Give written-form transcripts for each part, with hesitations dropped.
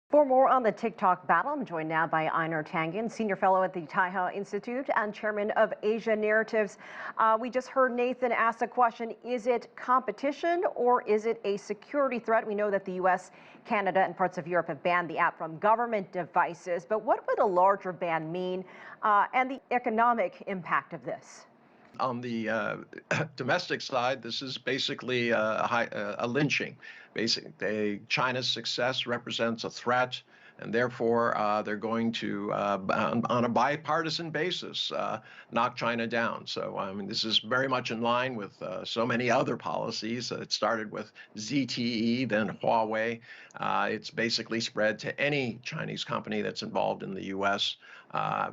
For more on the TikTok battle, I'm joined now by Einar Tangen, Senior Fellow at the Taihe Institute and Chairman of Asia Narratives. We just heard Nathan ask the question, is it competition or is it a security threat? We know that the U.S., Canada, and parts of Europe have banned the app from government devices, but what would a larger ban mean and the economic impact of this? On the domestic side, this is basically a lynching. Basically, China's success represents a threat, and therefore they're going to, on a bipartisan basis, knock China down. So, I mean, this is very much in line with so many other policies. It started with ZTE, then Huawei. It's basically spread to any Chinese company that's involved in the U.S.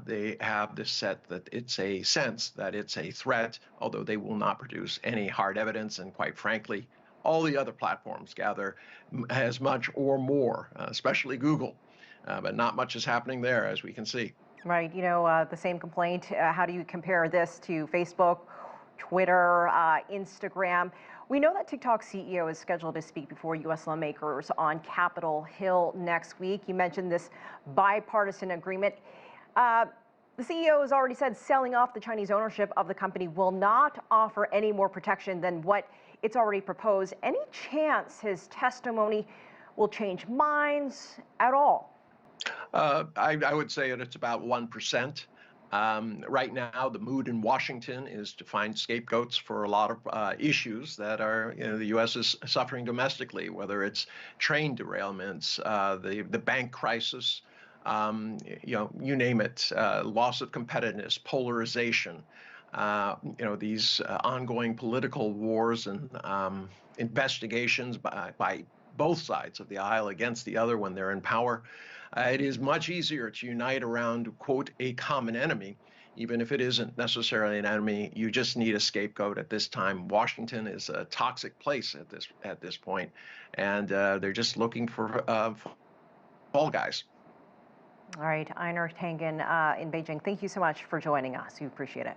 They have this set that it's a sense that it's a threat, although they will not produce any hard evidence. And quite frankly, all the other platforms gather as much or more, especially Google. But not much is happening there, as we can see. Right. You know, the same complaint. How do you compare this to Facebook, Twitter, Instagram? We know that TikTok CEO is scheduled to speak before U.S. lawmakers on Capitol Hill next week. You mentioned this bipartisan agreement. The CEO has already said selling off the Chinese ownership of the company will not offer any more protection than what it's already proposed. Any chance his testimony will change minds at all? I would say that it's about 1%. Right now, the mood in Washington is to find scapegoats for a lot of issues that are, the U.S. is suffering domestically, whether it's train derailments, the bank crisis, you name it, loss of competitiveness, polarization, these ongoing political wars and investigations by both sides of the aisle against the other when they're in power. It is much easier to unite around, quote, a common enemy, even if it isn't necessarily an enemy. You just need a scapegoat at this time. Washington is a toxic place at this point, and they're just looking for fall guys. All right, Einar Tangen in Beijing, thank you so much for joining us. We appreciate it.